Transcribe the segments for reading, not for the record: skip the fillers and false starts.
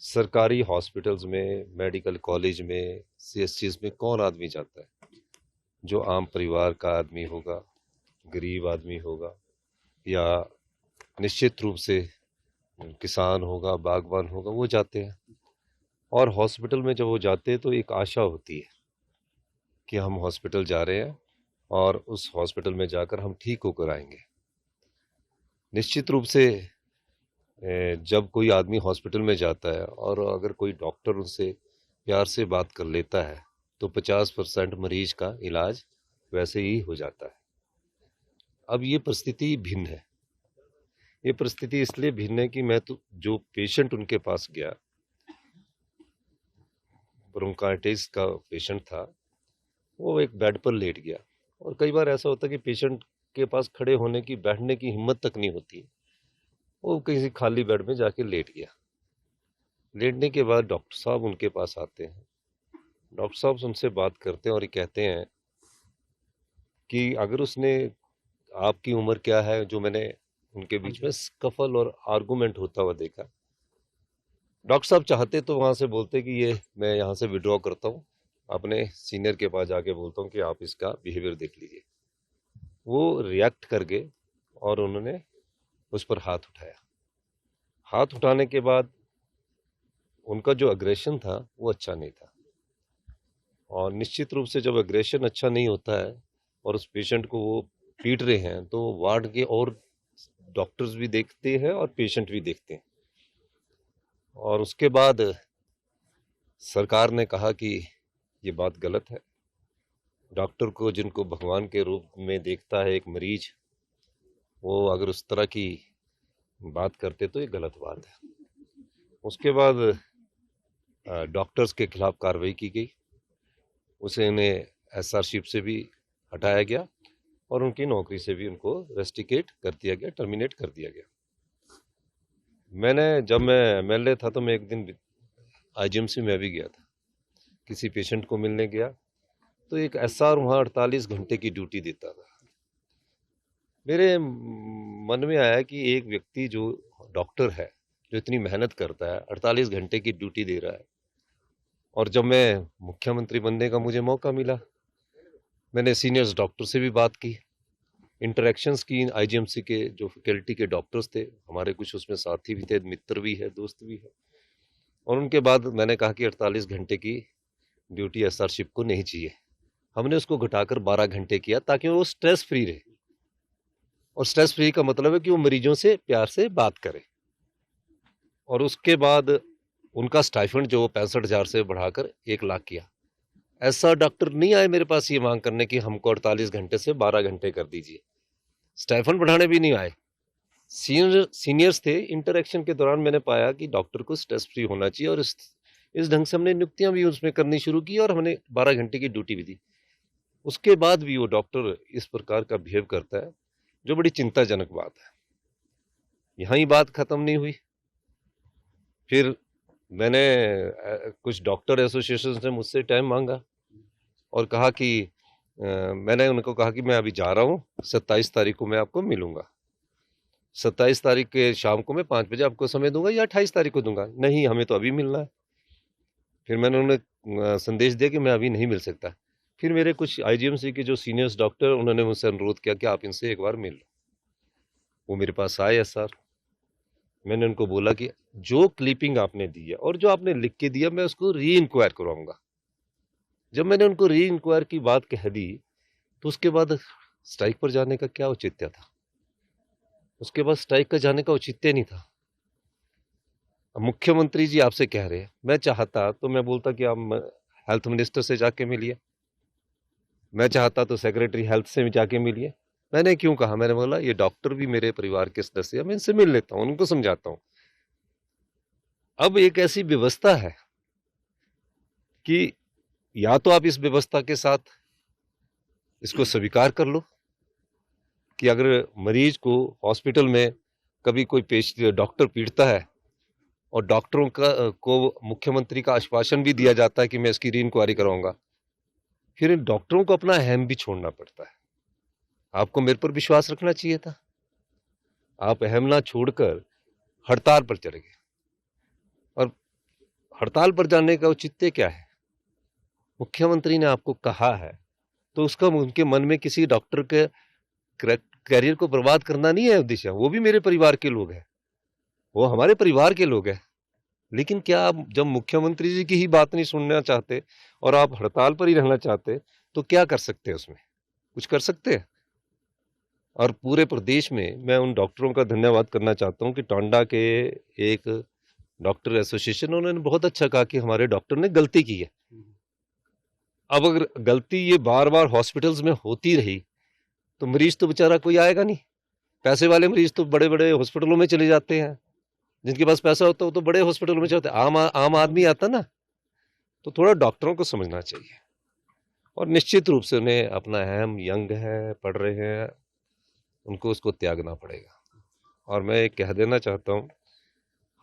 सरकारी हॉस्पिटल्स में, medical college में, सीएससीज में कौन आदमी जाता है? जो आम परिवार का आदमी होगा, गरीब आदमी होगा, या निश्चित रूप से किसान होगा, बागवान होगा, वो जाते हैं। और हॉस्पिटल में जब वो जाते हैं तो एक आशा होती है कि हम हॉस्पिटल जा रहे हैं और उस हॉस्पिटल में जाकर हम ठीक होकर आएंगे। निश्चित रूप से जब कोई आदमी हॉस्पिटल में जाता है और अगर कोई डॉक्टर उनसे प्यार से बात कर लेता है तो 50% मरीज का इलाज वैसे ही हो जाता है। अब ये परिस्थिति भिन्न है। ये परिस्थिति इसलिए भिन्न है कि मैं तो जो पेशेंट उनके पास गया, ब्रोंकाइटिस का पेशेंट था, वो एक बेड पर लेट गया। और कई बार ऐसा होता है कि पेशेंट के पास खड़े होने की, बैठने की हिम्मत तक नहीं होती है। वो किसी खाली बेड में जाके लेट गया। लेटने के बाद डॉक्टर साहब उनके पास आते हैं। डॉक्टर साहब उनसे बात करते हैं और ये कहते हैं कि अगर उसने, आपकी उम्र क्या है, जो मैंने उनके बीच में स्कफल और आर्गुमेंट होता हुआ देखा। डॉक्टर साहब चाहते तो वहां से बोलते कि ये मैं यहाँ से विड्रॉ करता हूँ, अपने सीनियर के पास जाके बोलता हूँ कि आप इसका बिहेवियर देख लीजिए। वो रिएक्ट कर गए और उन्होंने उस पर हाथ उठाया। हाथ उठाने के बाद उनका जो अग्रेशन था वो अच्छा नहीं था। और निश्चित रूप से जब अग्रेशन अच्छा नहीं होता है और उस पेशेंट को वो पीट रहे हैं तो वार्ड के और डॉक्टर्स भी देखते हैं और पेशेंट भी देखते हैं। और उसके बाद सरकार ने कहा कि ये बात गलत है। डॉक्टर को, जिनको भगवान के रूप में देखता है एक मरीज, वो अगर उस तरह की बात करते तो ये गलत बात है। उसके बाद डॉक्टर्स के खिलाफ कार्रवाई की गई। उसे उन्हें एसआरशिप से भी हटाया गया और उनकी नौकरी से भी उनको रेस्टिकेट कर दिया गया, टर्मिनेट कर दिया गया। जब मैं एमएलए था तो मैं एक दिन आईजीएमसी में भी गया था, किसी पेशेंट को मिलने गया तो एक एसआर वहाँ 48 घंटे की ड्यूटी देता था। मेरे मन में आया कि एक व्यक्ति जो डॉक्टर है, जो इतनी मेहनत करता है, 48 घंटे की ड्यूटी दे रहा है, और जब मैं मुख्यमंत्री बनने का मुझे मौका मिला, मैंने सीनियर्स डॉक्टर से भी बात की, इंटरेक्शंस की आईजीएमसी के जो फैकल्टी के डॉक्टर्स थे, हमारे कुछ उसमें साथी भी थे, मित्र भी है, दोस्त भी है। और उनके बाद मैंने कहा कि 48 घंटे की ड्यूटी एसआरशिप को नहीं चाहिए। हमने उसको घटाकर 12 घंटे किया ताकि वो स्ट्रेस फ्री रहे। और स्ट्रेस फ्री का मतलब है कि वो मरीजों से प्यार से बात करे। और उसके बाद उनका स्टाइफंड जो 65,000 से बढ़ाकर 1 लाख किया। ऐसा डॉक्टर नहीं आए मेरे पास ये मांग करने की हमको 48 घंटे से 12 घंटे कर दीजिए। स्टाइफंड बढ़ाने भी नहीं आए। सीनियर्स थे। इंटरेक्शन के दौरान मैंने पाया कि डॉक्टर को स्ट्रेस फ्री होना चाहिए, और इस ढंग से हमने नियुक्तियां भी उसमें करनी शुरू की और हमने 12 घंटे की ड्यूटी भी दी। उसके बाद भी वो डॉक्टर इस प्रकार का बिहेव करता है, जो बड़ी चिंताजनक बात है। यहाँ ही बात खत्म नहीं हुई। फिर मैंने कुछ डॉक्टर एसोसिएशन से मुझसे टाइम मांगा और कहा कि मैंने उनको कहा कि मैं अभी जा रहा हूँ, 27 तारीख को मैं आपको मिलूंगा। 27 तारीख के शाम को मैं 5 बजे आपको समय दूंगा या 28 तारीख को दूंगा। नहीं, हमें तो अभी मिलना है। फिर मैंने उन्हें संदेश दिया कि मैं अभी नहीं मिल सकता। फिर मेरे कुछ आईजीएमसी के जो सीनियर्स डॉक्टर, उन्होंने मुझसे अनुरोध किया कि आप इनसे एक बार मिल लो। वो मेरे पास आए सर। मैंने उनको बोला कि जो क्लिपिंग आपने दी है और जो आपने लिख के दिया, मैं उसको री इंक्वायर करवाऊंगा। जब मैंने उनको री इंक्वायर की बात कह दी तो उसके बाद स्ट्राइक पर जाने का क्या औचित्य था? उसके बाद स्ट्राइक का जाने का औचित्य नहीं था। मुख्यमंत्री जी आपसे कह रहे हैं, मैं चाहता तो मैं बोलता कि आप हेल्थ मिनिस्टर से जाके मिलिए, मैं चाहता तो सेक्रेटरी हेल्थ से भी जाके मिलिए। मैंने क्यों कहा? मैंने बोला ये डॉक्टर भी मेरे परिवार के सदस्य हैं, मैं इनसे मिल लेता हूं, उनको समझाता हूं। अब एक ऐसी व्यवस्था है कि या तो आप इस व्यवस्था के साथ इसको स्वीकार कर लो कि अगर मरीज को हॉस्पिटल में कभी कोई डॉक्टर पीटता है और डॉक्टरों को मुख्यमंत्री का आश्वासन भी दिया जाता है कि मैं इसकी री इंक्वायरी कराऊंगा, फिर इन डॉक्टरों को अपना अहम भी छोड़ना पड़ता है। आपको मेरे पर विश्वास रखना चाहिए था। आप अहम ना छोड़कर हड़ताल पर चढ़ गए। और हड़ताल पर जाने का औचित्य क्या है? मुख्यमंत्री ने आपको कहा है तो उसका उनके मन में किसी डॉक्टर के करियर को बर्बाद करना नहीं है उद्देश्य। वो भी मेरे परिवार के लोग हैं, वो हमारे परिवार के लोग हैं। लेकिन क्या आप जब मुख्यमंत्री जी की ही बात नहीं सुनना चाहते और आप हड़ताल पर ही रहना चाहते तो क्या कर सकते हैं? उसमें कुछ कर सकते हैं? और पूरे प्रदेश में मैं उन डॉक्टरों का धन्यवाद करना चाहता हूं कि टांडा के एक डॉक्टर एसोसिएशन, उन्होंने बहुत अच्छा कहा कि हमारे डॉक्टर ने गलती की है। अब अगर गलती ये बार बार हॉस्पिटल्स में होती रही तो मरीज तो बेचारा कोई आएगा नहीं। पैसे वाले मरीज तो बड़े बड़े हॉस्पिटलों में चले जाते हैं, जिनके पास पैसा होता है वो तो बड़े हॉस्पिटलों में चलते, आम आदमी आता ना। तो थोड़ा डॉक्टरों को समझना चाहिए और निश्चित रूप से उन्हें अपना अहम यंग है, पढ़ रहे हैं, उनको उसको त्यागना पड़ेगा। और मैं एक कह देना चाहता हूँ,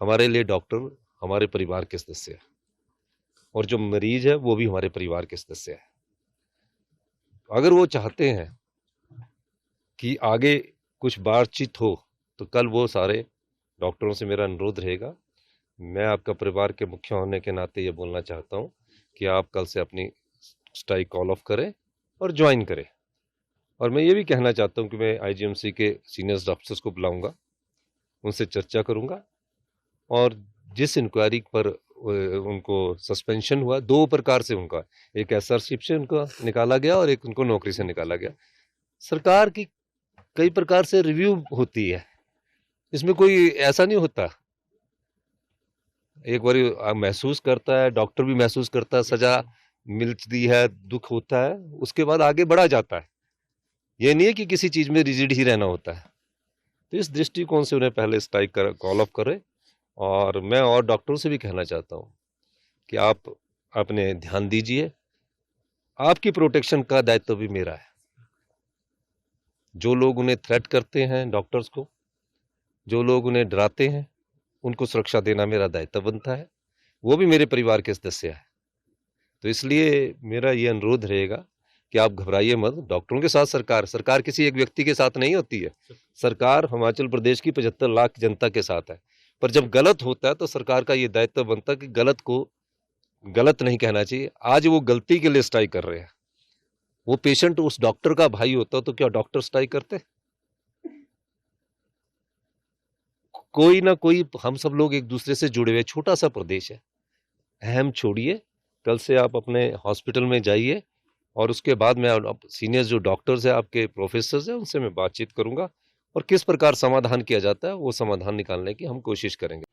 हमारे लिए डॉक्टर हमारे परिवार के सदस्य है और जो मरीज है वो भी हमारे परिवार के सदस्य है। अगर वो चाहते हैं कि आगे कुछ बातचीत हो तो कल वो सारे डॉक्टरों से मेरा अनुरोध रहेगा। मैं आपका परिवार के मुखिया होने के नाते ये बोलना चाहता हूँ कि आप कल से अपनी स्ट्राइक कॉल ऑफ करें और ज्वाइन करें। और मैं ये भी कहना चाहता हूँ कि मैं आईजीएमसी के सीनियर डॉक्टर्स को बुलाऊंगा, उनसे चर्चा करूंगा और जिस इंक्वायरी पर उनको सस्पेंशन हुआ, दो प्रकार से उनका, एक एसआरशिप से उनको निकाला गया और एक उनको नौकरी से निकाला गया। सरकार की कई प्रकार से रिव्यू होती है, इसमें कोई ऐसा नहीं होता। एक बार महसूस करता है, डॉक्टर भी महसूस करता है, सजा मिलती है, दुख होता है, उसके बाद आगे बढ़ा जाता है। ये नहीं है कि किसी चीज में रिजिड ही रहना होता है। तो इस दृष्टिकोण से उन्हें पहले स्ट्राइक कॉल ऑफ करें। और मैं और डॉक्टरों से भी कहना चाहता हूँ कि आप अपने ध्यान दीजिए, आपकी प्रोटेक्शन का दायित्व भी मेरा है। जो लोग उन्हें थ्रेट करते हैं डॉक्टर्स को, जो लोग उन्हें डराते हैं, उनको सुरक्षा देना मेरा दायित्व बनता है। वो भी मेरे परिवार के सदस्य है। तो इसलिए मेरा ये अनुरोध रहेगा कि आप घबराइए मत। डॉक्टरों के साथ सरकार किसी एक व्यक्ति के साथ नहीं होती है। सरकार हिमाचल प्रदेश की 75 लाख जनता के साथ है। पर जब गलत होता है तो सरकार का ये दायित्व बनता है कि गलत को गलत नहीं कहना चाहिए। आज वो गलती के लिए स्ट्राइक कर रहे हैं। वो पेशेंट उस डॉक्टर का भाई होता तो क्या डॉक्टर स्ट्राइक करते? कोई ना कोई, हम सब लोग एक दूसरे से जुड़े हुए, छोटा सा प्रदेश है। अहम छोड़िए, कल से आप अपने हॉस्पिटल में जाइए और उसके बाद मैं सीनियर जो डॉक्टर्स हैं, आपके प्रोफेसर्स हैं, उनसे मैं बातचीत करूंगा और किस प्रकार समाधान किया जाता है वो समाधान निकालने की हम कोशिश करेंगे।